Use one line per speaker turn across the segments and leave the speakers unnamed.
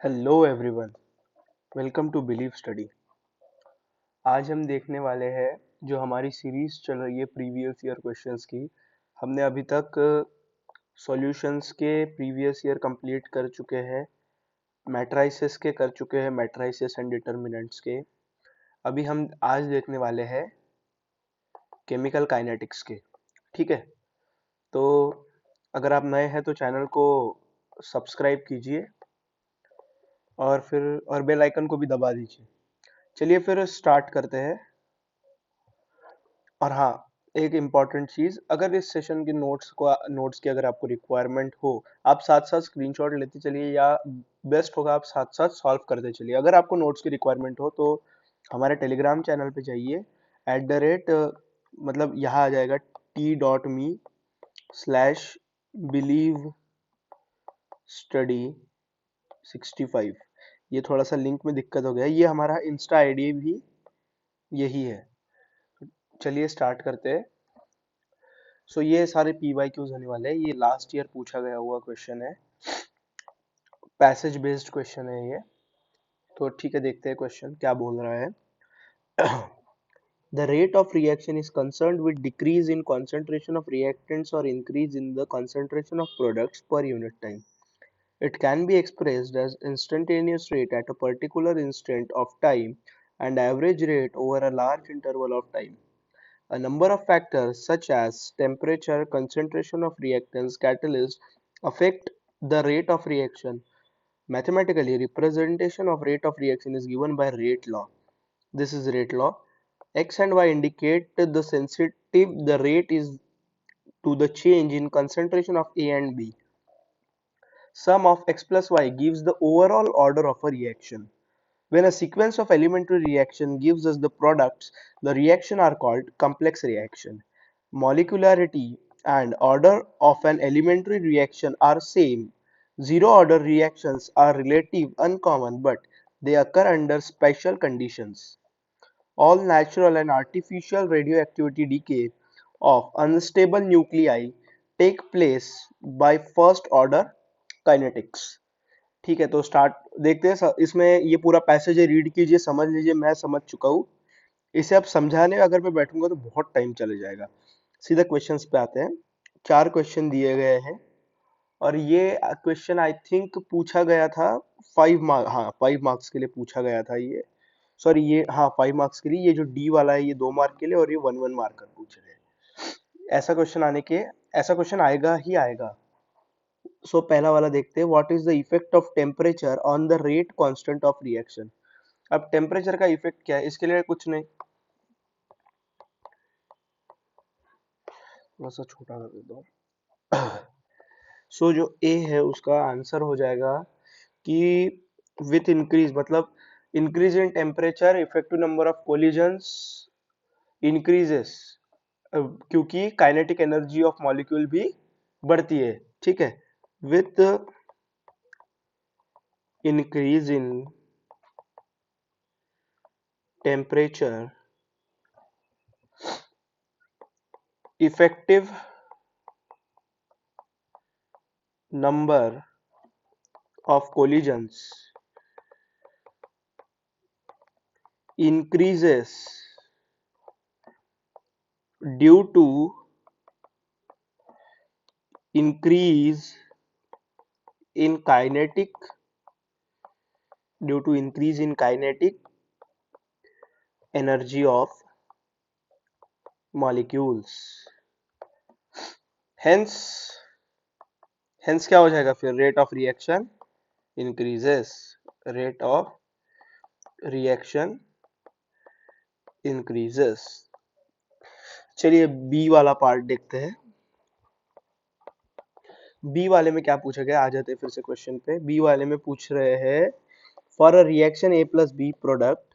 Hello everyone, welcome to believe study. आज हम देखने वाले हैं जो हमारी सीरीज चल रही है प्रीवियस ईयर क्वेश्चंस की। हमने अभी तक सॉल्यूशंस के प्रीवियस ईयर कंप्लीट कर चुके हैं, मैट्राइसेस के कर चुके हैं, मैट्राइसेस एंड डिटर्मिनेंट्स के। अभी हम आज देखने वाले हैं केमिकल काइनेटिक्स के। ठीक है, तो अगर आप नए हैं तो चैनल को सब्सक्राइब कीजिए और बेल आइकन को भी दबा दीजिए। चलिए फिर स्टार्ट करते हैं। और हाँ, एक इम्पॉर्टेंट चीज़, अगर इस सेशन के नोट्स की अगर आपको रिक्वायरमेंट हो, आप साथ साथ स्क्रीनशॉट लेते चलिए, या बेस्ट होगा आप साथ साथ सॉल्व करते चलिए। अगर आपको नोट्स की रिक्वायरमेंट हो तो हमारे टेलीग्राम चैनल पे जाइए, मतलब यहाँ आ जाएगा t.me/believe study65। ये थोड़ा सा लिंक में दिक्कत हो गया, ये हमारा इंस्टा आईडी भी यही है। चलिए स्टार्ट करते हैं। सो ये सारे PYQs होने वाले हैं, ये लास्ट ईयर पूछा गया हुआ क्वेश्चन है, पैसेज बेस्ड क्वेश्चन है ये। तो ठीक है, देखते हैं क्वेश्चन क्या बोल रहा है। The rate of reaction is concerned with decrease in concentration of reactants or increase in the concentration of products per unit time. It can be expressed as instantaneous rate at a particular instant of time and average rate over a large interval of time. A number of factors such as temperature, concentration of reactants, catalysts affect the rate of reaction. Mathematically, representation of rate of reaction is given by rate law. This is rate law. X and Y indicate the sensitive the rate is to the change in concentration of A and B. Sum of X plus Y gives the overall order of a reaction. When a sequence of elementary reaction gives us the products, the reaction are called complex reaction. Molecularity and order of an elementary reaction are same. Zero order reactions are relative uncommon, but they occur under special conditions. All natural and artificial radioactivity decay of unstable nuclei take place by first order kinetics. ठीक है, तो start देखते हैं। इसमें ये पूरा passage है, read कीजिए, समझ लीजिए। मैं समझ चुका हूँ, इसे अब समझाने अगर मैं बैठूंगा तो बहुत टाइम चले जाएगा। सीधा क्वेश्चंस पे आते हैं। 4 क्वेश्चन दिए गए हैं और ये क्वेश्चन आई थिंक पूछा गया था 5 मार्क, हाँ 5 मार्क्स के लिए पूछा गया था ये। सॉरी, ये हाँ 5 मार्क्स के लिए। ये जो डी वाला है ये 2 मार्क के लिए, और ये 1 1 मार्कर पूछ रहे हैं। ऐसा क्वेश्चन आएगा ही आएगा। सो पहला वाला देखते हैं, what is the effect of temperature on the rate constant of reaction. अब टेम्परेचर का इफेक्ट क्या है, इसके लिए कुछ नहीं, थोड़ा सा छोटा कर देता हूँ। सो जो ए है उसका आंसर हो जाएगा कि विथ इंक्रीज, मतलब increase in temperature effective number of collisions increases, क्योंकि काइनेटिक एनर्जी ऑफ मॉलिक्यूल भी बढ़ती है। ठीक है, with increase in temperature effective number of collisions increases due to increase in kinetic energy of molecules. Hence क्या हो जाएगा फिर, rate of reaction increases, rate of reaction increases। चलिए बी वाला पार्ट देखते हैं। बी वाले में क्या पूछा गया, आ जाते हैं फिर से क्वेश्चन पे। बी वाले में पूछ रहे हैं, for a reaction A plus B product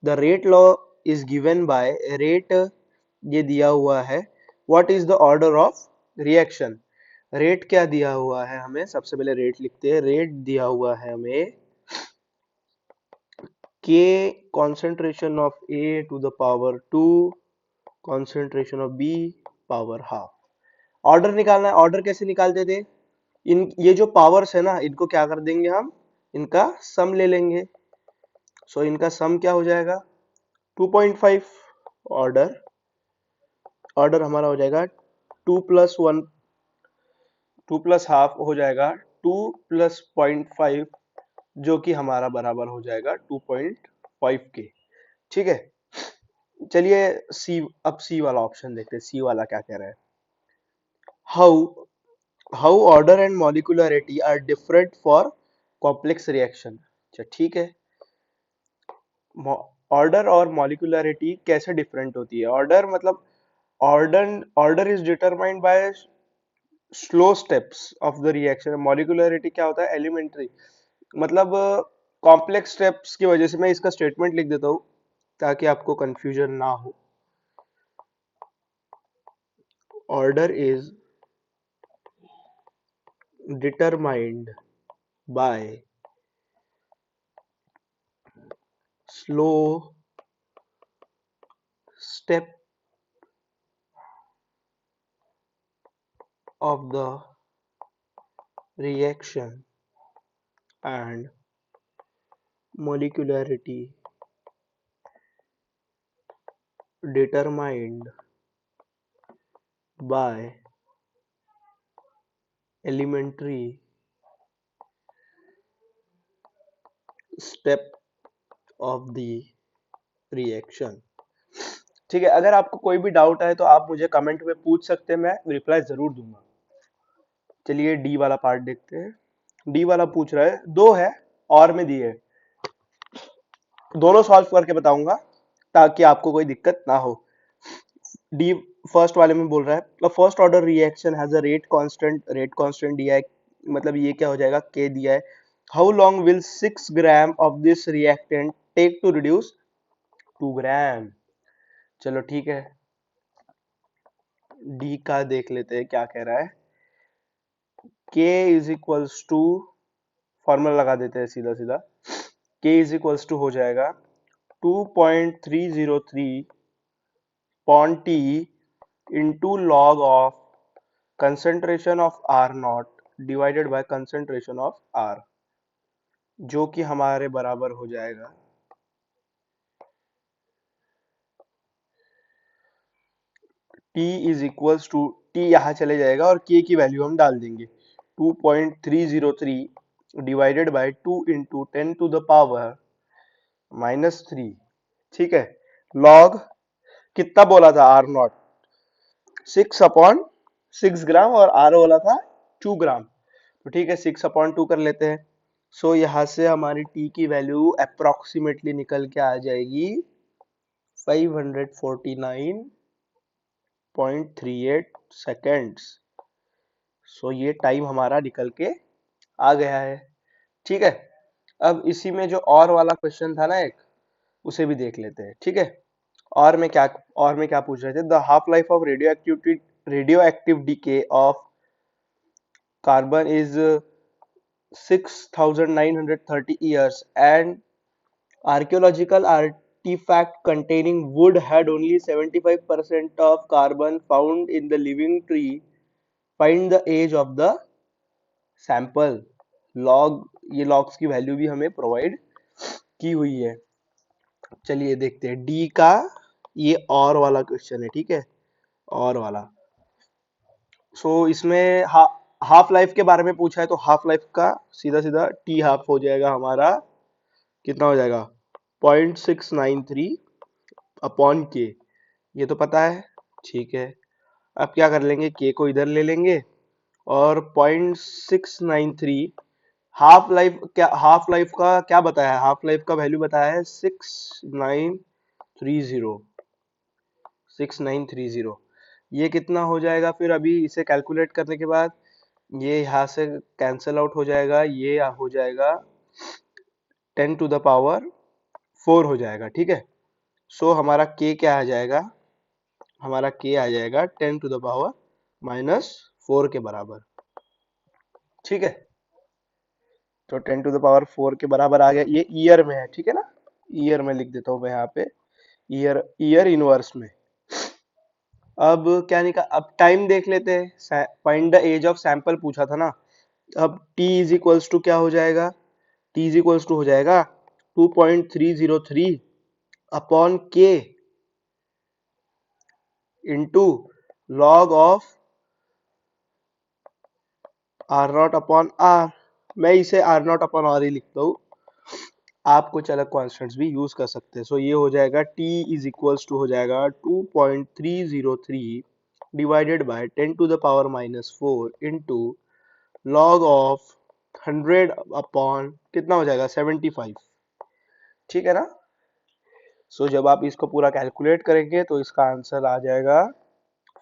the rate law is given by rate, ये दिया हुआ है। What is the order of reaction, rate क्या दिया हुआ है हमें, सबसे पहले रेट लिखते हैं। रेट दिया हुआ है हमें k concentration of A to the power 2 concentration of B power half. Order निकालना है। ऑर्डर कैसे निकालते थे, इन ये जो पावर्स है ना, इनको क्या कर देंगे हम, इनका सम ले लेंगे। सो इनका सम क्या हो जाएगा 2.5। ऑर्डर ऑर्डर हमारा हो जाएगा 2+1, 2+हाफ हो जाएगा 2+0.5, जो कि हमारा बराबर हो जाएगा 2.5 के। ठीक है, चलिए सी, अब सी वाला ऑप्शन देखते हैं, सी वाला क्या कह रहा है। How how order and molecularity are different for complex reaction. अच्छा ठीक है, ऑर्डर और मॉलिक्यूलरिटी कैसे डिफरेंट होती है। ऑर्डर मतलब order order is determined by slow steps of the reaction. Molecularity क्या होता है एलिमेंट्री, मतलब कॉम्प्लेक्स स्टेप्स की वजह से। मैं इसका स्टेटमेंट लिख देता हूँ ताकि आपको कंफ्यूजन ना हो। Order is determined by slow step of the reaction, and molecularity determined by elementary step of the reaction। ठीक है, अगर आपको कोई भी डाउट है तो आप मुझे कमेंट में पूछ सकते हैं, मैं रिप्लाई जरूर दूंगा। चलिए डी वाला पार्ट देखते हैं। डी वाला पूछ रहा है, दो है और में दिए है, दोनों सॉल्व करके बताऊंगा ताकि आपको कोई दिक्कत ना हो। डी फर्स्ट वाले में बोल रहा है first order reaction has a rate constant दिया है, मतलब ये क्या हो जाएगा के दिया है। How long will 6 gram of this reactant take to reduce 2 gram. चलो ठीक है, डी का देख लेते हैं क्या कह रहा है। के इज इक्वल्स टू, फॉर्मूला लगा देते हैं सीधा सीधा। के इज इक्वल्स टू हो जाएगा 2.303 upon T into log of concentration of R naught divided by concentration of R, जो कि हमारे बराबर हो जाएगा T is equals to, T यहाँ चले जाएगा और K की वैल्यू हम डाल देंगे 2.303 डिवाइडेड बाय 2 इंटू 10⁻³ ठीक है। लॉग कितना बोला था R नॉट 6/6 ग्राम और R बोला था 2 ग्राम, तो ठीक है 6/2 कर लेते हैं। सो यहाँ से हमारी टी की वैल्यू अप्रोक्सीमेटली निकल के आ जाएगी 549.38 सेकेंड्स। सो ये टाइम हमारा निकल के आ गया है। ठीक है, अब इसी में जो और वाला क्वेश्चन था ना एक, उसे भी देख लेते हैं। ठीक है, और में क्या पूछ रहे थे, the half life of radio active DK of carbon is 6,930 years, and archaeological artifact containing wood had only 75% of carbon found in the living tree. Find the age of the sample. Log, ये logs की value भी हमें provide की हुई है। चलिए देखते हैं डी का, ये और वाला क्वेश्चन है। ठीक है, और वाला इसमें हाफ लाइफ के बारे में पूछा है, तो हाफ लाइफ का सीधा सीधा टी हाफ हो जाएगा हमारा, कितना हो जाएगा 0.693 अपॉन के, ये तो पता है। ठीक है, अब क्या कर लेंगे, के को इधर ले लेंगे और 0.693 हाफ लाइफ का क्या बताया है, हाफ लाइफ का वैल्यू बताया है 6930। ये कितना हो जाएगा फिर, अभी इसे कैलकुलेट करने के बाद ये यहाँ से कैंसल आउट हो जाएगा, ये हो जाएगा 10⁻⁴ हो जाएगा। ठीक है, हमारा के क्या आ जाएगा, हमारा के आ जाएगा 10⁻⁻⁴ के बराबर। ठीक है, तो 10⁻⁴ के बराबर आ गया, ये ईयर में है। ठीक है ना, ईयर में लिख देता हूं मैं यहाँ पे, ईयर ईयर इनवर्स में। अब क्या निकाल, अब टाइम देख लेते हैं। Find the age of sample पूछा था ना। अब t इज इक्वल्स टू क्या हो जाएगा, T इज इक्वल्स टू हो जाएगा 2.303 upon K into log of R not upon R. मैं इसे आर नॉट अपॉन आर ही लिखता हूँ, आप कुछ अलग कॉन्स्टेंट्स भी यूज कर सकते हैं। सो ये हो जाएगा T इज इक्वल्स टू हो जाएगा 2.303 divided by 10 to the power -4 into log of 100 upon कितना हो जाएगा 75। ठीक है ना। सो जब आप इसको पूरा कैलकुलेट करेंगे तो इसका आंसर आ जाएगा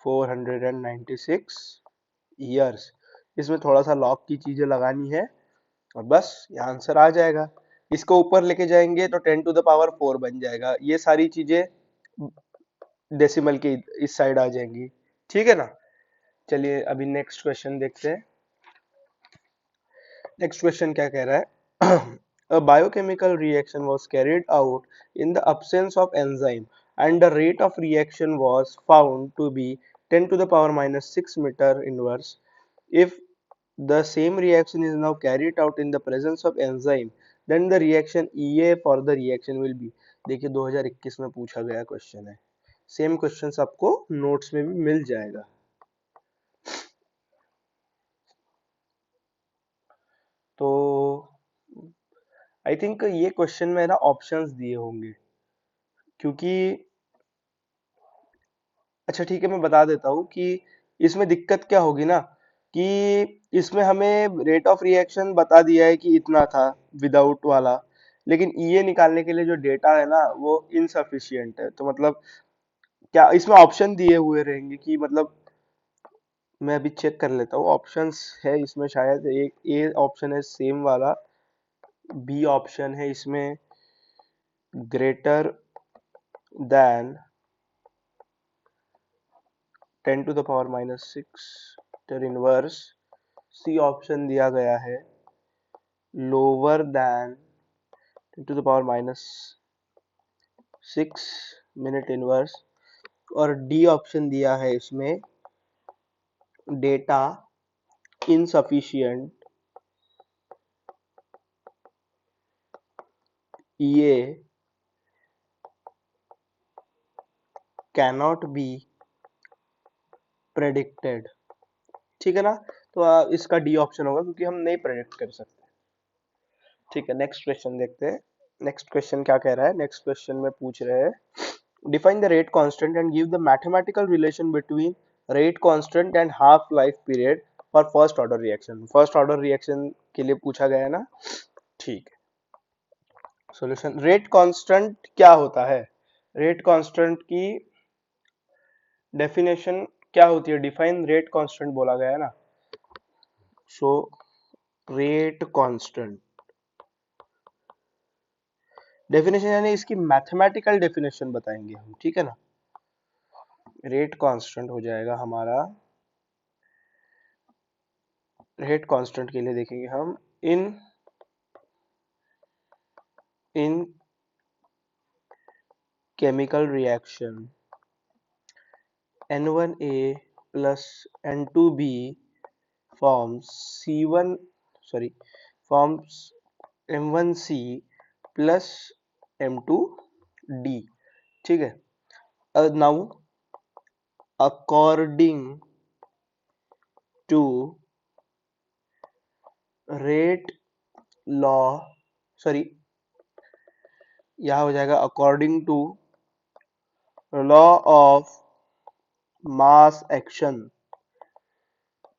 496 ईयर्स। इसमें थोड़ा सा लॉग की चीजें लगानी है और बस ये आंसर आ जाएगा। इसको ऊपर लेके जाएंगे तो 10 टू द पावर 4 बन जाएगा। ये सारी चीजें डेसिमल के इस साइड आ जाएंगी। ठीक है ना। चलिए अभी नेक्स्ट क्वेश्चन देखते हैं। नेक्स्ट क्वेश्चन क्या कह रहा है? A biochemical reaction was carried out in the absence of enzyme and the rate of reaction was found to be 10 to the power -6 meter inverse. If the same reaction is now carried out in the presence of enzyme, then the reaction EA for the reaction will be। देखिए 2021 में पूछा गया question है। Same questions आपको notes में भी मिल जाएगा। तो आई थिंक ये क्वेश्चन में ना ऑप्शंस दिए होंगे, क्योंकि अच्छा ठीक है मैं बता देता हूँ कि इसमें दिक्कत क्या होगी ना, कि इसमें हमें रेट ऑफ रिएक्शन बता दिया है कि इतना था विदाउट वाला, लेकिन ये निकालने के लिए जो डेटा है ना वो इनसफिशियंट है। तो मतलब क्या इसमें ऑप्शन दिए हुए रहेंगे कि मतलब मैं अभी चेक कर लेता हूँ। ऑप्शंस है इसमें शायद, एक ए ऑप्शन है सेम वाला, बी ऑप्शन है इसमें greater than 10 to the power -6 टर इनवर्स। सी ऑप्शन दिया गया है lower than 10 to the power -6 minute inverse. और डी ऑप्शन दिया है इसमें डेटा इनसफिशिएंट ये कैनॉट बी प्रेडिक्टेड। ठीक है ना। तो इसका डी ऑप्शन होगा क्योंकि हम नहीं प्रेडिक्ट कर सकते। ठीक है नेक्स्ट क्वेश्चन देखते हैं। नेक्स्ट क्वेश्चन क्या कह रहा है? नेक्स्ट क्वेश्चन में पूछ रहे हैं define the rate constant and give the mathematical relation between rate constant and half life period for first order reaction। First order reaction के लिए पूछा गया है ना। ठीक है। सॉल्यूशन, रेट कांस्टेंट क्या होता है? रेट कांस्टेंट की डेफिनेशन क्या होती है? डिफाइन रेट कांस्टेंट बोला गया है ना। सो रेट कांस्टेंट डेफिनेशन यानी इसकी मैथमेटिकल डेफिनेशन बताएंगे हम। ठीक है ना। रेट कांस्टेंट हो जाएगा हमारा, रेट कांस्टेंट के लिए देखेंगे हम इन इन chemical reaction N1A plus N2B forms C1 sorry forms M1C plus M2D। ठीक है। now according to rate law sorry यह हो जाएगा according to law of mass action.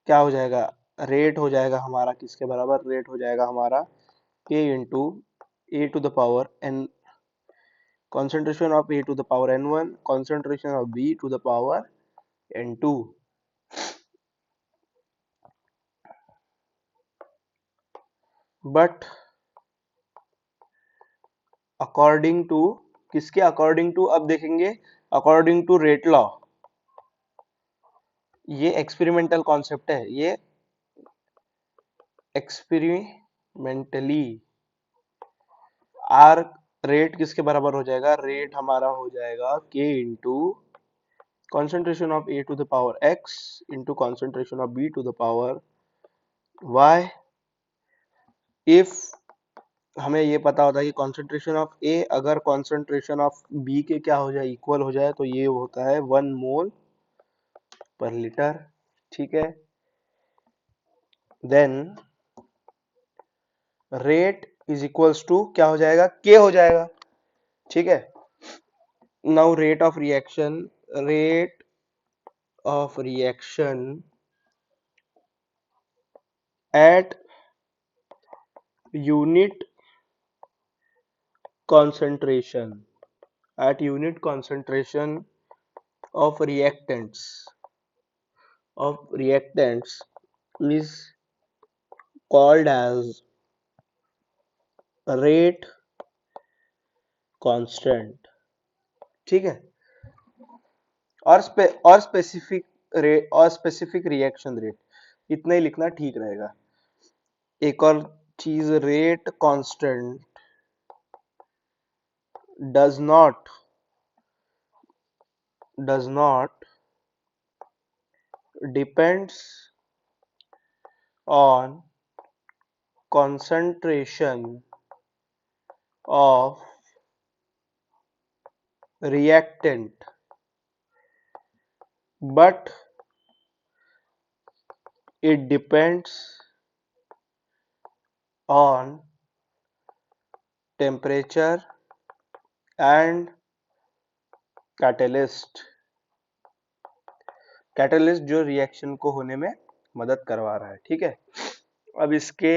क्या हो जाएगा? रेट हो जाएगा हमारा किसके बराबर? रेट हो जाएगा हमारा k into A to the power n, concentration of a to the power n1, concentration of b to the power n2। But according to किसके अकॉर्डिंग टू? अब देखेंगे अकॉर्डिंग टू रेट लॉ। ये experimental concept है, ये experimentally are rate किसके बराबर हो जाएगा? रेट हमारा हो जाएगा k into concentration of a to the power x into concentration of b to the power y if हमें ये पता होता है कि कॉन्सेंट्रेशन ऑफ ए अगर कॉन्सेंट्रेशन ऑफ बी के क्या हो जाए, इक्वल हो जाए, तो ये होता है 1 मोल पर लीटर। ठीक है, then rate is equals to क्या हो जाएगा, के हो जाएगा। ठीक है, now rate of reaction at unit concentration at unit concentration of reactants is called as rate constant। ठीक है, और स्पेसिफिक रेट और स्पेसिफिक रिएक्शन रेट, इतना ही लिखना ठीक रहेगा। एक और चीज, rate constant does not does not depends on concentration of reactant but it depends on temperature and catalyst। Catalyst जो रिएक्शन को होने में मदद करवा रहा है। ठीक है, अब इसके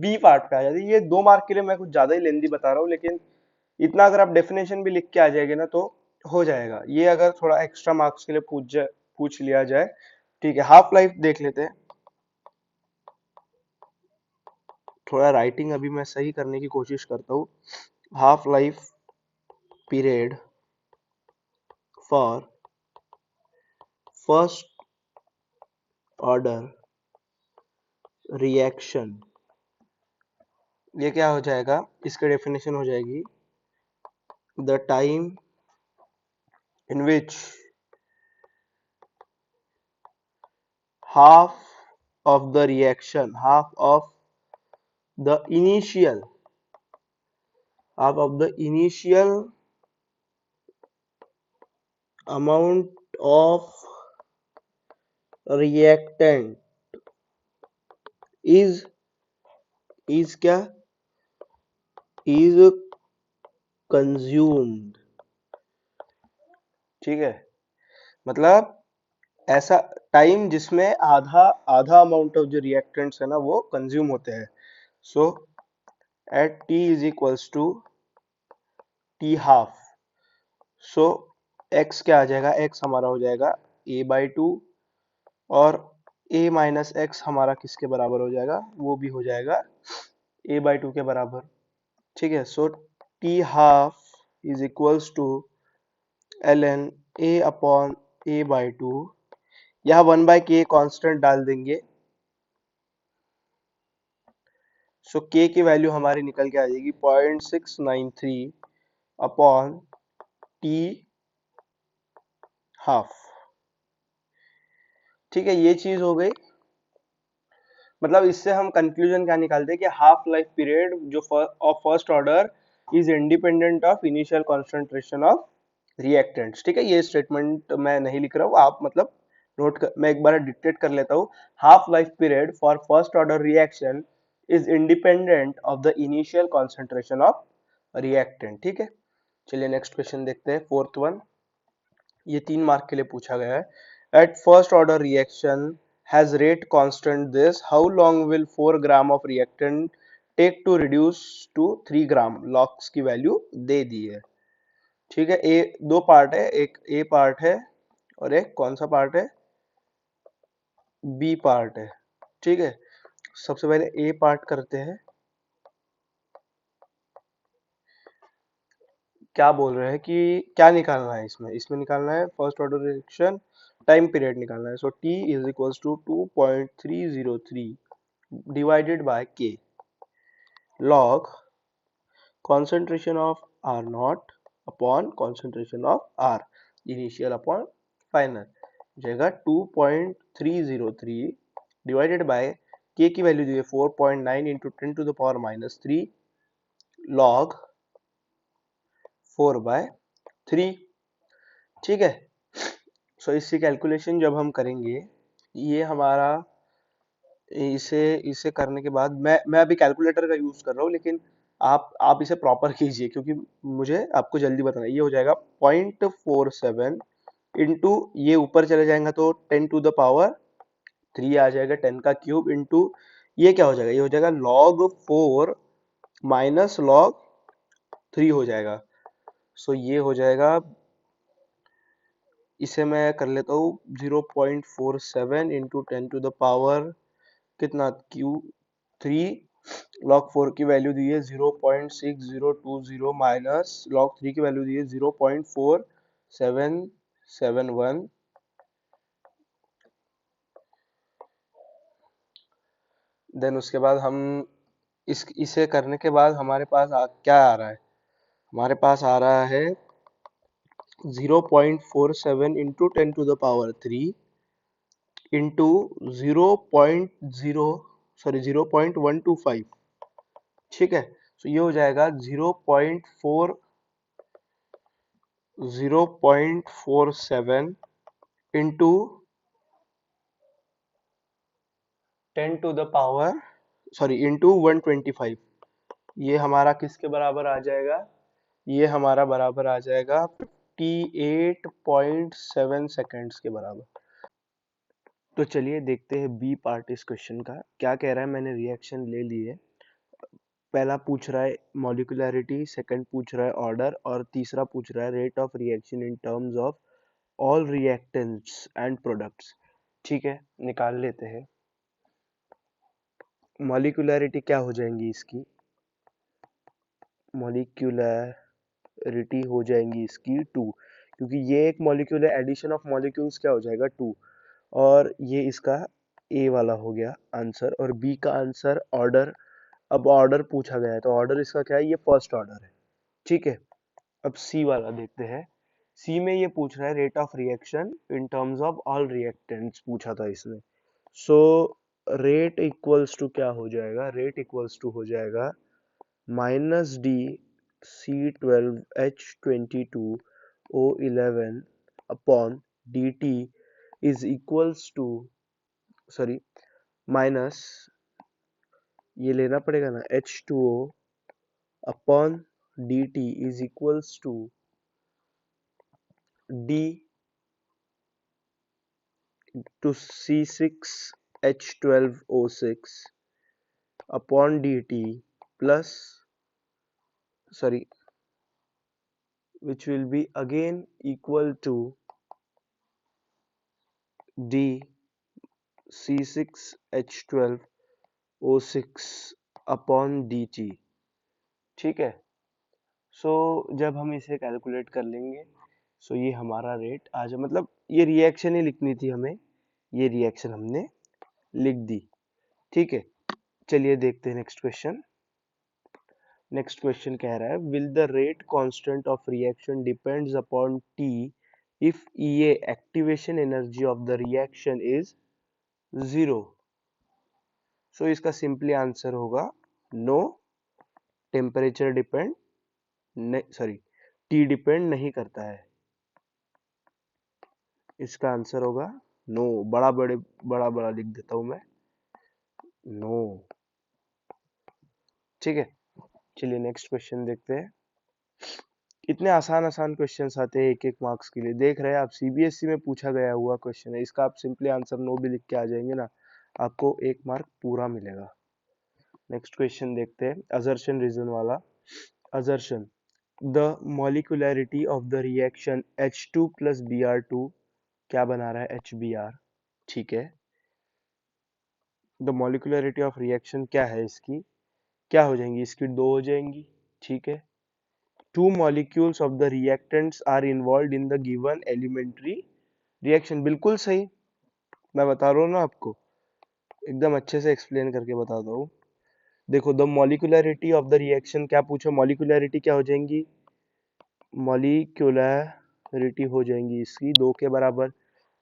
बी पार्ट पे आ जाते हैं। ये 2 मार्क के लिए मैं कुछ ज्यादा ही लेंदी बता रहा हूँ, लेकिन इतना अगर आप डेफिनेशन भी लिख के आ जाएंगे ना तो हो जाएगा। ये अगर थोड़ा एक्स्ट्रा मार्क्स के लिए पूछ लिया जाए। ठीक है, हाफ लाइफ देख लेते हैं। थोड़ा राइटिंग अभी मैं सही करने की कोशिश करता हूँ। Half life period for first order reaction, ये क्या हो जाएगा, इसका डेफिनेशन हो जाएगी the time in which half of the reaction the initial half of the initial amount of reactant is क्या, is consumed। ठीक है, मतलब ऐसा टाइम जिसमें आधा आधा अमाउंट ऑफ जो रिएक्टेंट्स है ना वो कंज्यूम होते हैं। So at T is equals to T half. So X क्या आ जाएगा, एक्स हमारा हो जाएगा a/2 और a माइनस एक्स हमारा किसके बराबर हो जाएगा, वो भी हो जाएगा a/2 के बराबर। ठीक है, so T half is equals to ln a upon a/2। यहाँ 1/k कांस्टेंट डाल देंगे, सो k की वैल्यू हमारी निकल के आ जाएगी 0.693 अपॉन टी हाफ। ठीक है, ये चीज हो गई। मतलब इससे हम कंक्लूजन क्या निकालते हैं कि हाफ लाइफ पीरियड जो of first order is independent of initial concentration of reactants. ठीक है, ये स्टेटमेंट मैं नहीं लिख रहा हूँ, आप मतलब मैं एक बार डिक्टेट कर लेता हूँ। Half life period for first order reaction is independent of the initial concentration of reactant. ठीक है, चलिए नेक्स्ट क्वेश्चन देखते हैं, फोर्थ वन। ये 3 मार्क के लिए पूछा गया है। At first order reaction has rate constant this, how long will 4 gram of reactant take to reduce to 3 gram. Logs की वैल्यू दे दी है। ठीक है, ए 2 पार्ट है, एक ए पार्ट है और एक कौन सा पार्ट है, बी पार्ट है। ठीक है, सबसे पहले ए पार्ट करते हैं। क्या बोल रहे हैं कि क्या निकालना है, इसमें इसमें निकालना है first order reaction time period निकालना है। So T is equals to 2.303 divided by k log concentration of R naught upon concentration of R initial upon final जाएगा 2.303 divided by k की वैल्यू दी है 4.9 into 10 to the power minus 3 log 4/3। ठीक है। सो इसकी calculation जब हम करेंगे, ये हमारा, इसे इसे करने के बाद मैं अभी कैलकुलेटर का यूज कर रहा हूँ, लेकिन आप इसे प्रॉपर कीजिए, क्योंकि मुझे आपको जल्दी बताना है। ये हो जाएगा 0.47 इंटू, ये ऊपर चले जाएगा तो 10⁻³ आ जाएगा, 10 का क्यूब इंटू, ये क्या हो जाएगा, ये हो जाएगा log 4 माइनस log 3 हो जाएगा। सो ये हो जाएगा, इसे मैं कर लेता हूँ 0.47 इंटू 10⁻, कितना, Q3। log 4 की वैल्यू दी है 0.6020 माइनस log 3 की वैल्यू दी है 0.4771। देन उसके बाद हम इसे करने के बाद हमारे पास क्या आ रहा है, हमारे पास आ रहा है 0.47 इंटू 10⁻³ इंटू 0.0 सॉरी 0.125। ठीक है। तो ये हो जाएगा 0.47 इंटू 10⁻, सॉरी इंटू 125। ये हमारा किसके बराबर आ जाएगा, ये हमारा बराबर आ जाएगा 58.7 सेकेंड्स के बराबर। तो चलिए देखते हैं बी पार्ट इस क्वेश्चन का क्या कह रहा है। मैंने रिएक्शन ले ली है। पहला पूछ रहा है मॉलिक्यूलैरिटी, सेकंड पूछ रहा है ऑर्डर, और तीसरा पूछ रहा है rate of reaction in terms of all reactants and products. ठीक है, निकाल लेते हैं। मॉलिक्यूलैरिटी क्या हो जाएंगी इसकी, मॉलिक्यूलैरिटी हो जाएंगी इसकी 2, क्योंकि ये एक मॉलिक्यूल है, एडिशन ऑफ मॉलिक्यूल्स क्या हो जाएगा 2, और ये इसका ए वाला हो गया आंसर, और बी का आंसर ऑर्डर। अब ऑर्डर पूछा गया है तो ऑर्डर इसका क्या है, ये फर्स्ट ऑर्डर है। ठीक है। अब सी वाला देखते हैं। सी में ये पूछ रहा है rate of reaction in terms of all reactants पूछा था इसने। सो रेट इक्वल्स टू क्या हो जाएगा, रेट इक्वल्स टू हो जाएगा -D(C12H22O11) upon dt is equals to, sorry, minus, ये लेना पड़ेगा ना, H2O upon dt is equals to D to C6H12O6 upon dt plus, sorry, which will be again equal to D C6H12O6 upon dt। ठीक है। सो जब हम इसे calculate कर लेंगे, सो ये हमारा रेट आ जाए, मतलब ये रिएक्शन ही लिखनी थी हमें, ये रिएक्शन हमने लिख दी। ठीक है। चलिए देखते हैं नेक्स्ट क्वेश्चन। नेक्स्ट क्वेश्चन कह रहा है will the rate constant of reaction depends upon T if EA activation energy of the reaction is 0। सो इसका सिंपली आंसर होगा नो, टेम्परेचर डिपेंड नहीं, सॉरी, टी डिपेंड नहीं करता है। इसका आंसर होगा नो। बड़ा बड़ा लिख देता हूं मैं, नो। ठीक है। चलिए नेक्स्ट क्वेश्चन देखते हैं। इतने आसान आसान क्वेश्चंस आते हैं 1-1 मार्क्स के लिए, देख रहे हैं आप, सीबीएसई में पूछा गया हुआ क्वेश्चन है, इसका आप सिंपली आंसर नो भी लिख के आ जाएंगे ना, आपको 1 मार्क पूरा मिलेगा। नेक्स्ट क्वेश्चन देखते हैं, असर्शन रीजन वाला। Assertion, the molecularity of the reaction H2 plus Br2 क्या बना रहा है, HBr। ठीक है। द मॉलिक्यूलैरिटी ऑफ रिएक्शन क्या है इसकी, क्या हो जाएंगी इसकी, 2 हो जाएंगी। ठीक है। Two molecules of the reactants are involved in the given elementary reaction। बिल्कुल सही, मैं बता रहा हूँ ना आपको, एकदम अच्छे से एक्सप्लेन करके बताता हूँ। देखो, the molecularity of the reaction क्या पूछा, मॉलिक्यूलैरिटी क्या हो जाएंगी, मॉलिक्यूलैरिटी हो जाएंगी इसकी 2 के बराबर।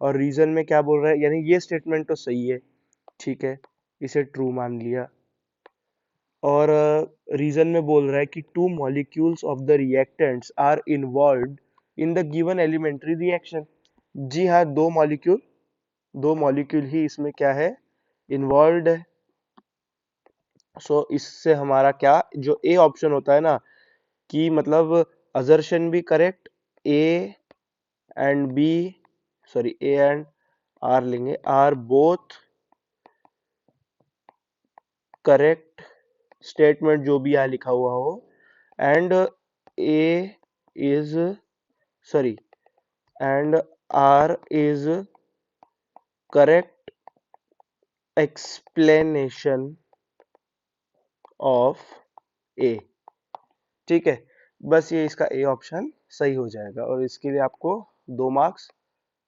और रीजन में क्या बोल रहा है, यानी ये स्टेटमेंट तो सही है। ठीक है, इसे ट्रू मान लिया। और रीजन में बोल रहा है कि two molecules of the reactants are involve in the given elementary reaction. जी हाँ, दो मॉलिक्यूल ही इसमें क्या है, इन्वॉल्व है। सो इससे हमारा क्या, जो ए ऑप्शन होता है ना, कि मतलब असर्शन भी correct, A and B, sorry A and R लेंगे, आर बोथ करेक्ट स्टेटमेंट, जो भी यहाँ लिखा हुआ हो, and A is, sorry, and R is correct explanation of A. ठीक है, बस ये इसका ए ऑप्शन सही हो जाएगा और इसके लिए आपको 2 मार्क्स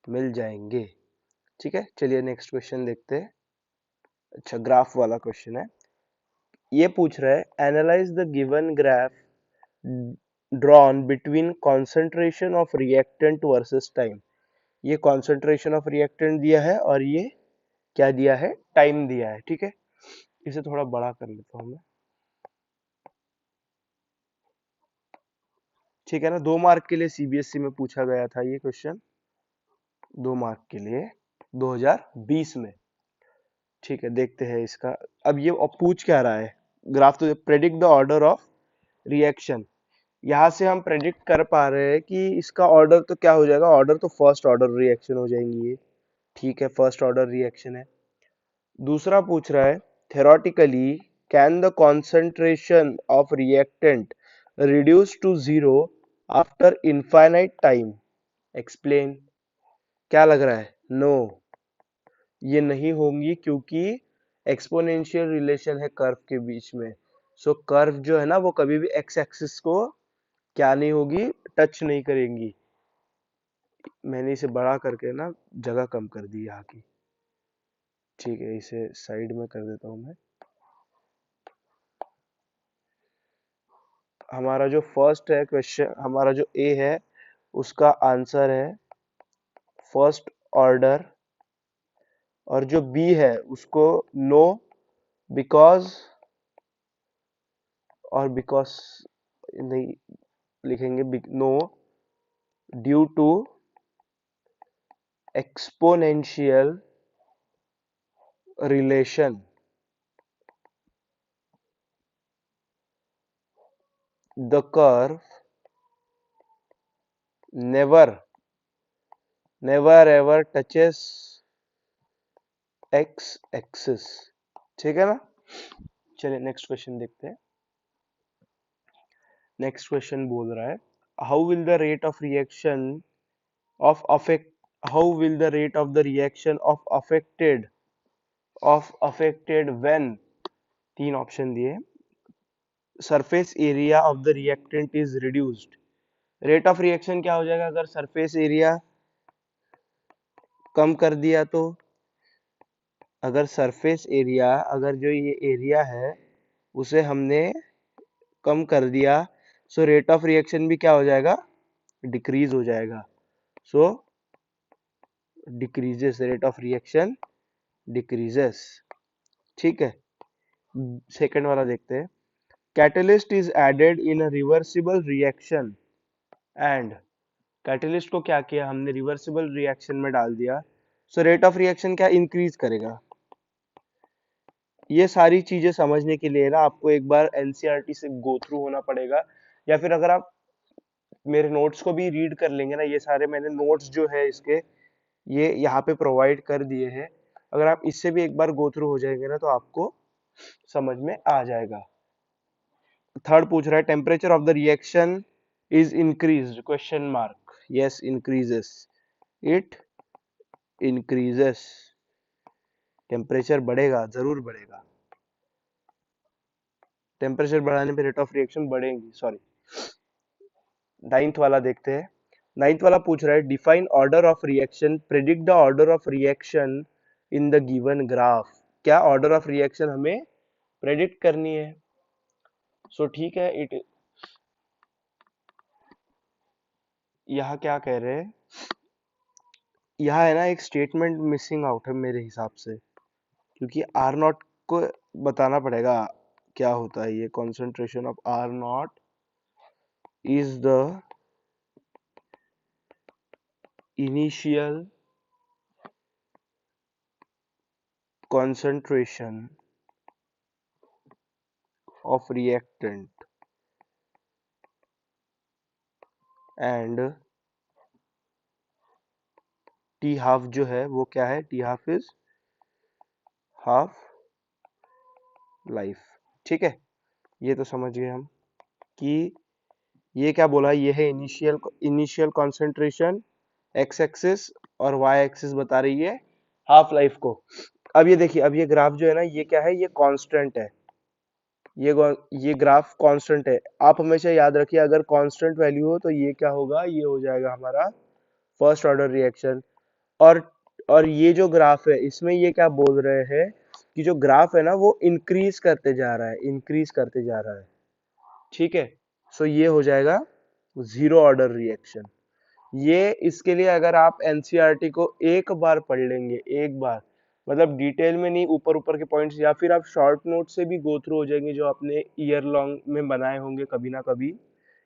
मिल जाएंगे। ठीक है, चलिए नेक्स्ट क्वेश्चन देखते हैं। अच्छा, ग्राफ वाला क्वेश्चन है। ये पूछ रहा है, analyse the given graph drawn between concentration of reactant versus time. ये कॉन्सेंट्रेशन ऑफ रिएक्टेंट दिया है और ये क्या दिया है, टाइम दिया है। ठीक है, इसे थोड़ा बड़ा कर लेता हूं मैं। ठीक है ना, 2 मार्क के लिए सीबीएसई में पूछा गया था ये क्वेश्चन, 2 मार्क के लिए 2020 में। ठीक है, देखते हैं इसका। अब ये पूछ क्या रहा है, ग्राफ तो predict the order of reaction. यहाँ से हम प्रेडिक्ट कर पा रहे हैं कि इसका ऑर्डर तो क्या हो जाएगा, ऑर्डर तो फर्स्ट ऑर्डर रिएक्शन हो जाएंगी ये। ठीक है, फर्स्ट ऑर्डर रिएक्शन है। दूसरा पूछ रहा है, theoretically can the concentration of reactant reduce to zero after infinite time, explain. क्या लग रहा है, नो, ये नहीं होंगी, क्योंकि एक्सपोनेंशियल रिलेशन है कर्व के बीच में। सो कर्व जो है ना, वो कभी भी एक्स एक्सिस को क्या नहीं होगी, टच नहीं करेंगी। मैंने इसे बड़ा करके ना जगह कम कर दी यहाँ की। ठीक है, इसे साइड में कर देता हूं मैं। हमारा जो फर्स्ट है क्वेश्चन, हमारा जो ए है उसका आंसर है फर्स्ट ऑर्डर, और जो बी है उसको नो, बिकॉज, और बिकॉज नहीं लिखेंगे, no due to exponential relation, the curve never never ever touches X axis. ठीक है ना, चलिए नेक्स्ट क्वेश्चन देखते हैं। नेक्स्ट क्वेश्चन बोल रहा है, how will the rate of reaction of affect how will the rate of the reaction of affected when, 3 option दिए, surface area of the reactant is reduced. Rate of reaction क्या हो जाएगा अगर surface area कम कर दिया तो, अगर surface area, अगर जो ये एरिया है उसे हमने कम कर दिया, सो रेट ऑफ रिएक्शन भी क्या हो जाएगा, डिक्रीज हो जाएगा। So decreases, rate of reaction decreases. ठीक है, सेकंड वाला देखते हैं। Catalyst is added in a reversible reaction and, catalyst को क्या किया हमने, रिवर्सिबल रिएक्शन में डाल दिया, सो रेट ऑफ रिएक्शन क्या इंक्रीज करेगा। ये सारी चीजें समझने के लिए ना आपको एक बार एनसीईआरटी से गो थ्रू होना पड़ेगा, या फिर अगर आप मेरे नोट्स को भी रीड कर लेंगे ना, ये सारे मैंने नोट्स जो है इसके ये यहाँ पे प्रोवाइड कर दिए हैं, अगर आप इससे भी एक बार गो थ्रू हो जाएंगे ना तो आपको समझ में आ जाएगा। थर्ड पूछ रहा है, temperature of the reaction is increased, question mark, yes increases, it increases, temperature बढ़ेगा, जरूर बढ़ेगा, टेम्परेचर बढ़ाने पे रेट ऑफ रिएक्शन बढ़ेगी, सॉरी। नाइन्थ वाला देखते हैं। नाइन्थ वाला पूछ रहा है, define order of reaction, predict the order of reaction in the given graph. क्या ऑर्डर ऑफ रिएक्शन हमें प्रेडिक्ट करनी है। सो ठीक है, इट, यहाँ क्या कह रहे हैं, यहाँ है ना एक स्टेटमेंट मिसिंग आउट है मेरे हिसाब से, क्योंकि आर नॉट को बताना पड़ेगा क्या होता है ये concentration of R not is the initial concentration of reactant and T half जो है वो क्या है, T half is half life. ठीक है, ये तो समझ गए हम कि ये क्या बोला, ये है इनिशियल कॉन्सेंट्रेशन एक्स एक्सिस और वाई एक्सिस बता रही है हाफ लाइफ को। अब ये देखिए, अब ये ग्राफ जो है ना ये क्या है, ये कांस्टेंट है, ये ग्राफ कांस्टेंट है। आप हमेशा याद रखिए अगर कांस्टेंट वैल्यू हो तो ये क्या होगा, ये हो जाएगा हमारा फर्स्ट ऑर्डर रिएक्शन। और और ये जो ग्राफ है इसमें ये क्या बोल रहे हैं कि जो ग्राफ है ना वो इंक्रीज करते जा रहा है, इंक्रीज करते जा रहा है। ठीक है, सो ये हो जाएगा जीरो ऑर्डर रिएक्शन। ये इसके लिए अगर आप एनसीईआरटी को एक बार पढ़ लेंगे, एक बार मतलब डिटेल में नहीं, ऊपर ऊपर के पॉइंट्स, या फिर आप शॉर्ट नोट से भी गो थ्रू हो जाएंगे जो आपने ईयर लॉन्ग में बनाए होंगे कभी ना कभी,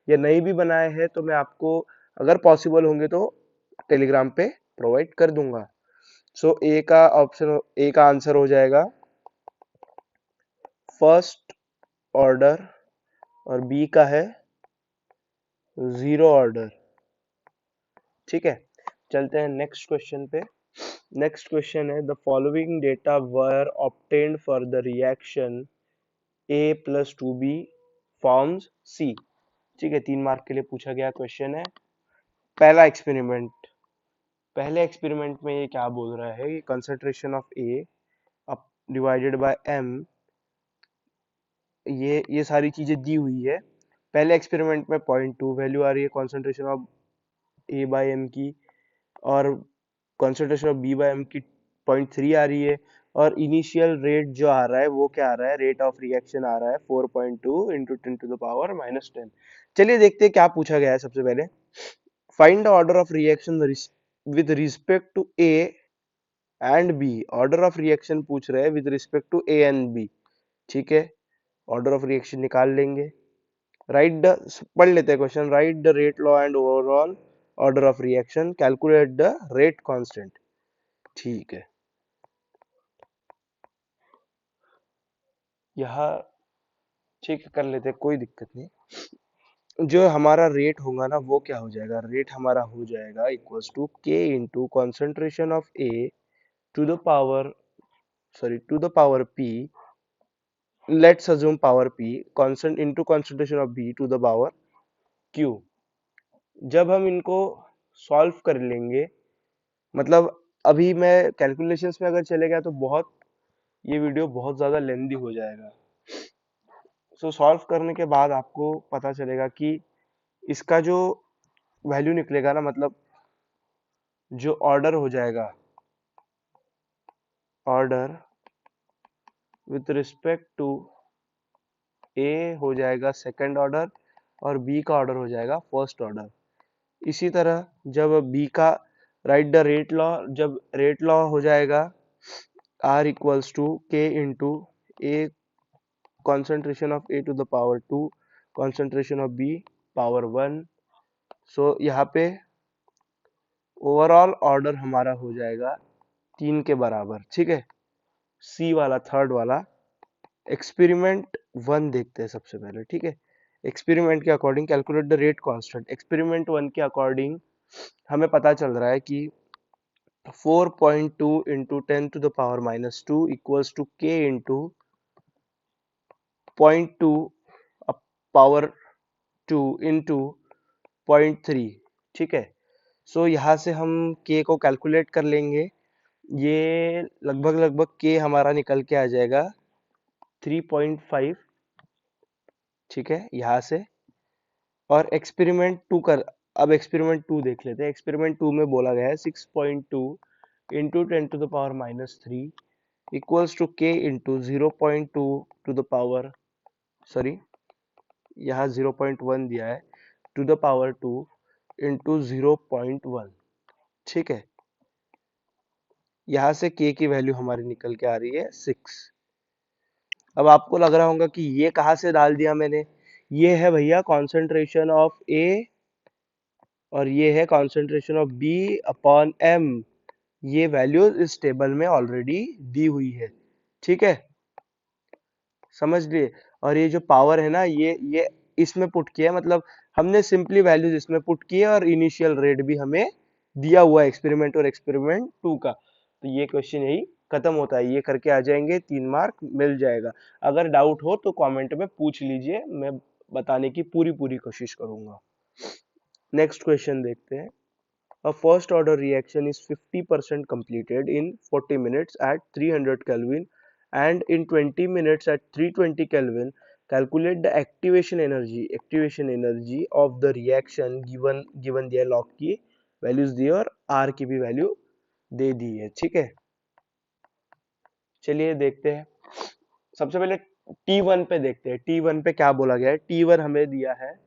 या नहीं भी बनाए हैं तो मैं आपको अगर पॉसिबल होंगे तो टेलीग्राम पे प्रोवाइड कर दूंगा। सो ए का ऑप्शन, ए का आंसर हो जाएगा फर्स्ट ऑर्डर और बी का है जीरो ऑर्डर। ठीक है, चलते हैं नेक्स्ट क्वेश्चन पे। नेक्स्ट क्वेश्चन है the following data were obtained for the reaction A plus two B forms C. ठीक है, 3 मार्क के लिए पूछा गया क्वेश्चन है। पहला एक्सपेरिमेंट, पहले एक्सपेरिमेंट में ये क्या बोल रहा है कि concentration of A upon divided by M, ये सारी चीजें दी हुई है। पहले एक्सपेरिमेंट में 0.2 वैल्यू आ रही है concentration of A by M की, और concentration of B by M की 0.3 आ रही है, और इनिशियल रेट जो आ रहा है वो क्या आ रहा है, रेट ऑफ रिएक्शन आ रहा है 4.2 इंटू 10⁻⁻10। चलिए देखते हैं क्या पूछा गया है। सबसे पहले find the order of reaction with respect to A and B. Order of reaction पूछ रहे हैं with respect to A and B. ठीक है, ऑर्डर ऑफ रिएक्शन निकाल लेंगे। राइट द, पढ़ लेते हैं question, right the rate law and overall order of reaction, calculate the rate constant. ठीक है, यहाँ ठीक कर लेते हैं, कोई दिक्कत नहीं। जो हमारा रेट होगा ना वो क्या हो जाएगा, रेट हमारा हो जाएगा equals to K into concentration of A to the power, sorry to the power P, let's assume power P कॉन्सेंट into concentration of B to the power Q. जब हम इनको सॉल्व कर लेंगे, मतलब अभी मैं कैलकुलेशंस में अगर चले गया तो बहुत, ये वीडियो बहुत ज़्यादा लेंदी हो जाएगा। सो सॉल्व करने के बाद आपको पता चलेगा कि इसका जो वैल्यू निकलेगा ना, मतलब जो ऑर्डर हो जाएगा, ऑर्डर विथ रिस्पेक्ट टू ए हो जाएगा सेकंड ऑर्डर और बी का ऑर्डर हो जाएगा फर्स्ट ऑर्डर। इसी तरह जब बी का राइट द रेट लॉ, जब रेट लॉ हो जाएगा are equals to K into A concentration of A to the power 2, concentration of B power 1। सो यहाँ पे ओवरऑल ऑर्डर हमारा हो जाएगा 3 के बराबर। ठीक है, सी वाला थर्ड वाला। एक्सपेरिमेंट 1 देखते हैं सबसे पहले। ठीक है, एक्सपेरिमेंट के according calculate the rate constant. Experiment 1 के अकॉर्डिंग हमें पता चल रहा है कि 4.2 into 10⁻⁻2 equals to K into 0.2 power 2 into 0.3। ठीक है, सो यहाँ से हम k को कैलकुलेट कर लेंगे। ये लगभग लगभग k हमारा निकल के आ जाएगा 3.5। ठीक है, यहाँ से, और एक्सपेरिमेंट 2 कर, अब एक्सपेरिमेंट 2 देख लेते हैं। एक्सपेरिमेंट 2 में बोला गया है 6.2 into 10⁻³ equals to k into 0.2 to the power, sorry यहाँ 0.1 दिया है, टू द पावर 2 इंटू 0.1। ठीक है, यहाँ से k की वैल्यू हमारी निकल के आ रही है 6। अब आपको लग रहा होगा कि ये कहाँ से डाल दिया मैंने, ये है भैया कॉन्सेंट्रेशन ऑफ ए और ये है concentration of B upon M. ये वैल्यूज इस टेबल में ऑलरेडी दी हुई है, ठीक है, समझ लिए। और ये जो पावर है ना, ये इसमें पुट किया है, मतलब हमने सिंपली वैल्यूज इसमें पुट की है और इनिशियल रेट भी हमें दिया हुआ है एक्सपेरिमेंट और एक्सपेरिमेंट 2 का। तो ये क्वेश्चन यही खत्म होता है, ये करके आ जाएंगे, 3 मार्क मिल जाएगा। अगर डाउट हो तो कमेंट में पूछ लीजिए, मैं बताने की पूरी पूरी कोशिश करूंगा। नेक्स्ट क्वेश्चन देखते हैं। A first order reaction is 50% completed in 40 minutes at 300 Kelvin and in 20 minutes at 320 Kelvin. Calculate the activation energy of the reaction given दिया log की वैल्यूज दी और R की भी वैल्यू दे दी है, ठीक है। चलिए देखते हैं, सबसे पहले T1 पे देखते हैं। T1 पे क्या बोला गया है। T1 हमें दिया है,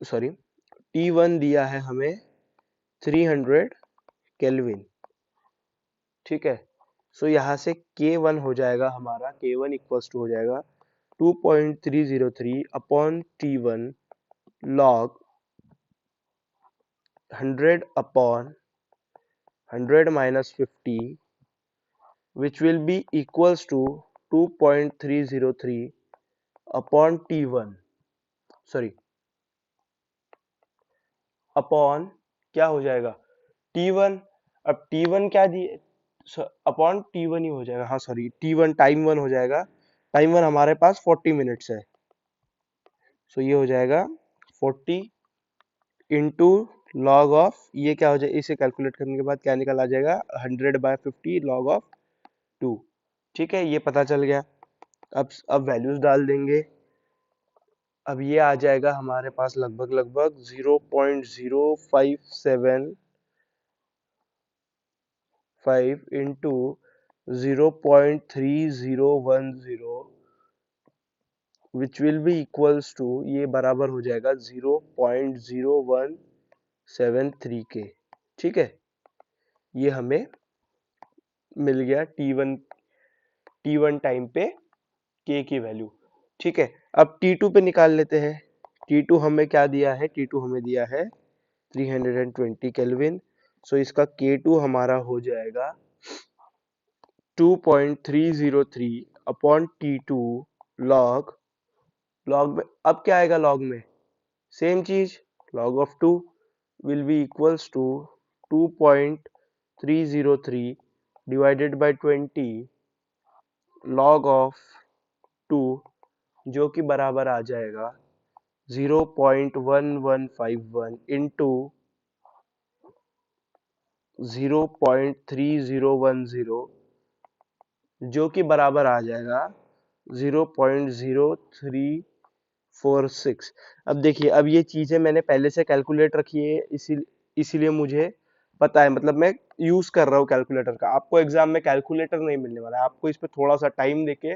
सॉरी, T1 दिया है हमें 300 केल्विन, ठीक है। सो यहाँ से K1 हो जाएगा हमारा, K1 इक्वल्स टू हो जाएगा 2.303 upon T1 log 100 upon 100 minus 50 which will be equals to 2.303 upon T1, sorry upon क्या हो जाएगा T1। अब T1 क्या दिए, अपॉन T1 ही हो जाएगा, हाँ सॉरी T1 टाइम 1 हो जाएगा। टाइम 1 हमारे पास 40 मिनट्स है, सो ये हो जाएगा 40 इंटू लॉग ऑफ, ये क्या हो जाए, इसे कैलकुलेट करने के बाद क्या निकल आ जाएगा 100/50 लॉग ऑफ 2, ठीक है, ये पता चल गया। अब वैल्यूज डाल देंगे। अब ये आ जाएगा हमारे पास लगभग लगभग 0.0575 into 0.3010 which will be equals to, ये बराबर हो जाएगा 0.0173 के, ठीक है। ये हमें मिल गया टी वन टाइम पे के की वैल्यू, ठीक है। अब T2 पे निकाल लेते हैं। T2 हमें क्या दिया है, T2 हमें दिया है 320 केल्विन। सो इसका K2 हमारा हो जाएगा 2.303 अपॉन T2 लॉग, लॉग में अब क्या आएगा, लॉग में सेम चीज, log of 2 will be equals to 2.303 divided by 20 log of 2, जो कि बराबर आ जाएगा 0.1151 इंटू 0.3010, जो कि बराबर आ जाएगा 0.0346। अब देखिए, अब ये चीजें मैंने पहले से कैलकुलेट रखी है, इसीलिए मुझे पता है, मतलब मैं यूज कर रहा हूँ कैलकुलेटर का। आपको एग्जाम में कैलकुलेटर नहीं मिलने वाला है, आपको इस पे थोड़ा सा टाइम देके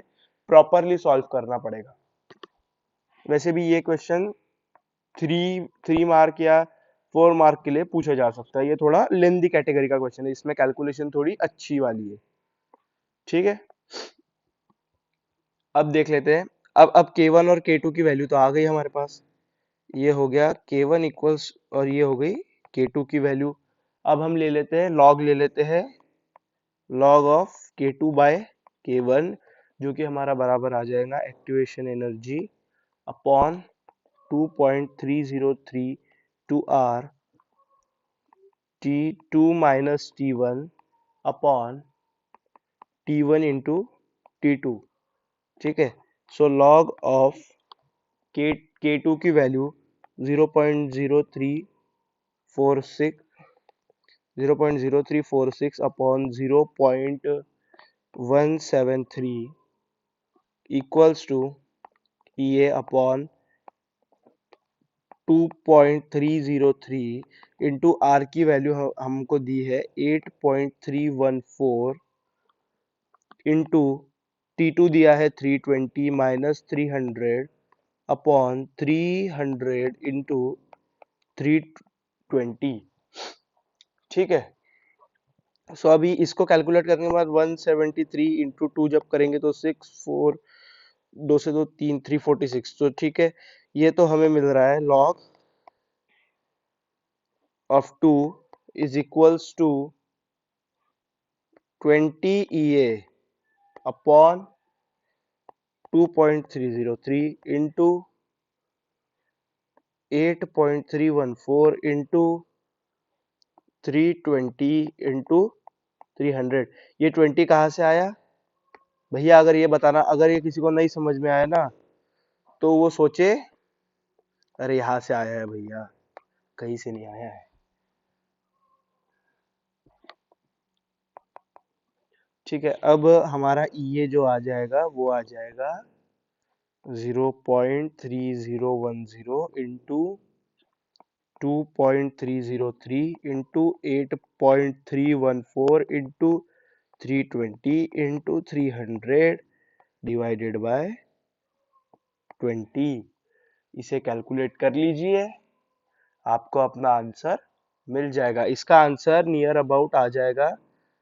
प्रॉपरली सॉल्व करना पड़ेगा। वैसे भी ये क्वेश्चन थ्री थ्री मार्क या 4 मार्क के लिए पूछा जा सकता है, ये थोड़ा लेंदी कैटेगरी का क्वेश्चन है, इसमें कैलकुलेशन थोड़ी अच्छी वाली है, ठीक है। अब देख लेते हैं। अब K1 और K2 की वैल्यू तो आ गई हमारे पास, ये हो गया K1 इक्वल्स और ये हो गई K2 की वैल्यू। अब हम ले लेते हैं लॉग, ले लेते हैं log of K2 bye K1, जो कि हमारा बराबर आ जाएगा activation energy upon 2.303 two R T2 minus T1 upon T1 into T2, ठीक है। सो लॉग ऑफ K2 की वैल्यू 0.0346 अपॉन 0.173 इक्वल्स टू ये अपॉन 2.303 इंटू आर की वैल्यू हमको दी है 8.314 इंटू T2 दिया है 320 माइनस 300 अपॉन 300 इंटू 320, ठीक है। सो अभी इसको कैलकुलेट करने के बाद 173 इंटू टू जब करेंगे तो 6 4, दो से दो तीन, 346। तो ठीक है, ये तो हमें मिल रहा है log of 2 is equals to 20 EA upon 2.303 into 8.314 into 320 into 300। ये 20 कहाँ से आया भैया? अगर ये बताना, अगर ये किसी को नहीं समझ में आया ना तो वो सोचे अरे यहाँ से आया है भैया, कहीं से नहीं आया है। ठीक है, अब हमारा ये जो आ जाएगा वो आ जाएगा 0.3010 into 2.303 into 8.314 into 320 into 300 divided by 20। इसे कैलकुलेट कर लीजिए, आपको अपना आंसर मिल जाएगा। इसका आंसर नियर अबाउट आ जाएगा,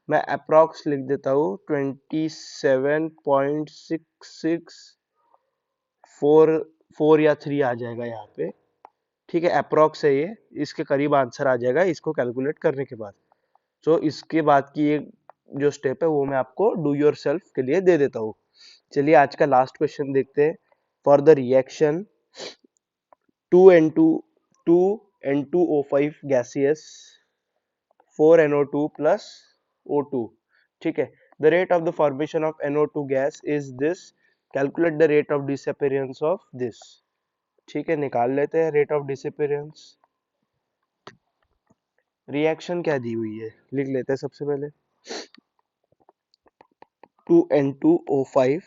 मैं अप्रॉक्स लिख देता हूँ, 27.6644 या 3 आ जाएगा यहाँ पे। ठीक है, अप्रॉक्स है ये, इसके करीब आंसर आ जाएगा इसको कैलकुलेट करने के बाद। तो इसके बाद की ये जो स्टेप है वो मैं आपको डू योर सेल्फ के लिए दे देता हूँ। चलिए आज का लास्ट क्वेश्चन देखते हैं। For the reaction 2N2 2N2O5 gaseous 4NO2 plus O2। ठीक है, the rate of the formation of NO2 gas is this, calculate the rate of disappearance of this। ठीक है, निकाल लेते हैं रेट ऑफ डिसअपियरेंस। रिएक्शन क्या दी हुई है लिख लेते हैं सबसे पहले, 2N2O5।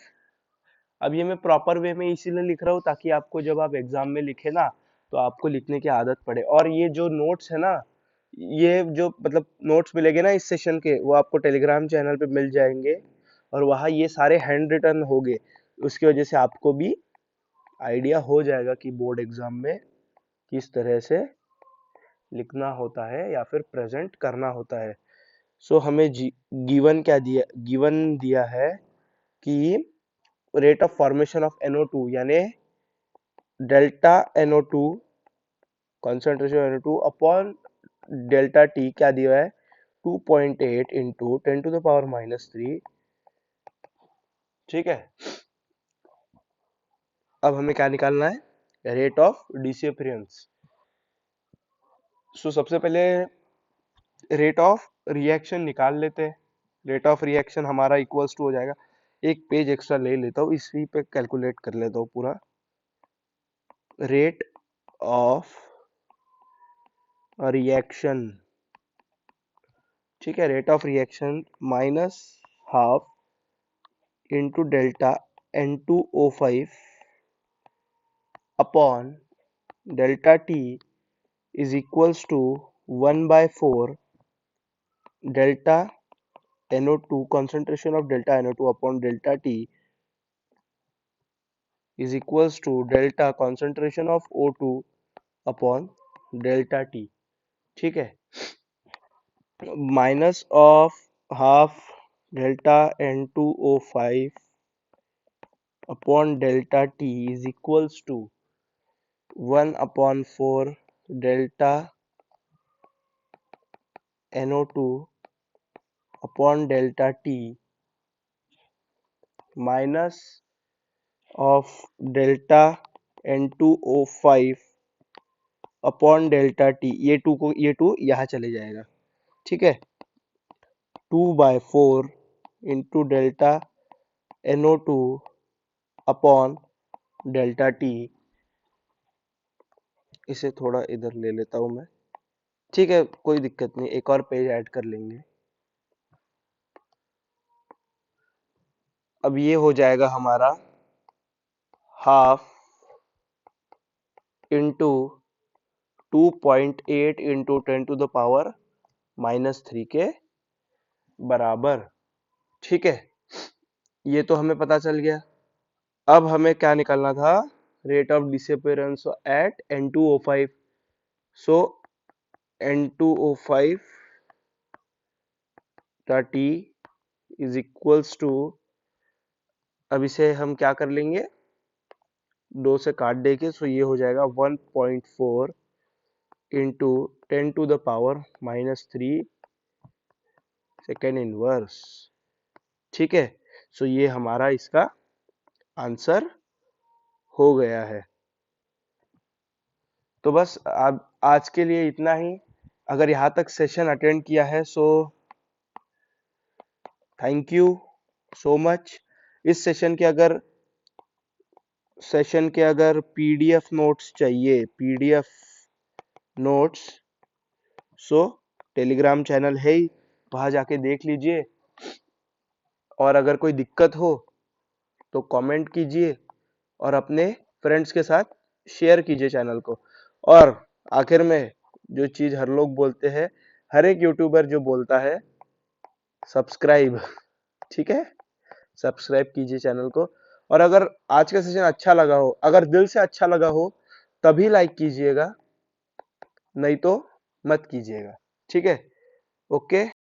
अब ये मैं प्रॉपर वे में इसीलिए लिख रहा हूँ ताकि आपको जब आप एग्जाम में लिखे ना तो आपको लिखने की आदत पड़े। और ये जो नोट्स है ना, ये जो मतलब नोट्स मिलेंगे ना इस सेशन के, वो आपको टेलीग्राम चैनल पे मिल जाएंगे और वहाँ ये सारे हैंड रिटन होंगे। उसकी वजह से आपको भी आइडिया हो जाएगा कि बोर्ड एग्जाम में किस तरह से लिखना होता है या फिर प्रेजेंट करना होता है। सो हमें गिवन क्या दिया, गिवन दिया है कि rate of formation of NO2 यानी delta NO2 concentration NO2 upon delta T क्या दिया है, 2.8 इंटू 10⁻⁻3। ठीक है, अब हमें क्या निकालना है, रेट ऑफ डिसअपियरेंस। सो सबसे पहले रेट ऑफ रिएक्शन निकाल लेते हैं। रेट ऑफ रिएक्शन हमारा इक्वल्स टू हो जाएगा, एक पेज एक्स्ट्रा ले लेता हूँ, इसी पे कैलकुलेट कर लेता हूँ पूरा। रेट ऑफ रिएक्शन, ठीक है, rate of reaction minus half into delta N2O5 upon delta T is equals to 1/4 delta NO2 concentration of delta NO2 upon delta T is equals to delta concentration of O2 upon delta T। ठीक है, minus of half delta N2O5 upon delta T is equals to 1/4 delta NO2 upon delta T minus of delta N2O5 upon delta T, ये to को ये to यहाँ चले जाएगा। ठीक है, 2/4 into delta NO2 upon delta T. इसे थोड़ा इधर ले लेता हूं मैं। ठीक है, कोई दिक्कत नहीं, एक और पेज ऐड कर लेंगे। अब ये हो जाएगा हमारा हाफ इंटू 2.8 इंटू 10⁻⁻3 के बराबर। ठीक है, ये तो हमें पता चल गया। अब हमें क्या निकालना था, rate of disappearance at N2O5। So N2O5 t is equals to, अब इसे हम क्या कर लेंगे, 2 से काट देंगे, सो ये हो जाएगा 1.4 इंटू 10⁻³ सेकेंड इनवर्स। ठीक है, सो ये हमारा इसका आंसर हो गया है। तो बस अब आज के लिए इतना ही। अगर यहाँ तक सेशन अटेंड किया है so thank you so much. इस सेशन के अगर पीडीएफ नोट्स चाहिए, पीडीएफ नोट्स, सो टेलीग्राम चैनल है ही, वहां जाके देख लीजिए। और अगर कोई दिक्कत हो तो कमेंट कीजिए और अपने फ्रेंड्स के साथ शेयर कीजिए चैनल को। और आखिर में जो चीज हर लोग बोलते हैं, हर एक यूट्यूबर जो बोलता है, सब्सक्राइब। ठीक है, सब्सक्राइब कीजिए चैनल को। और अगर आज का सेशन अच्छा लगा हो, अगर दिल से अच्छा लगा हो, तभी लाइक कीजिएगा, नहीं तो मत कीजिएगा। ठीक है, ओके।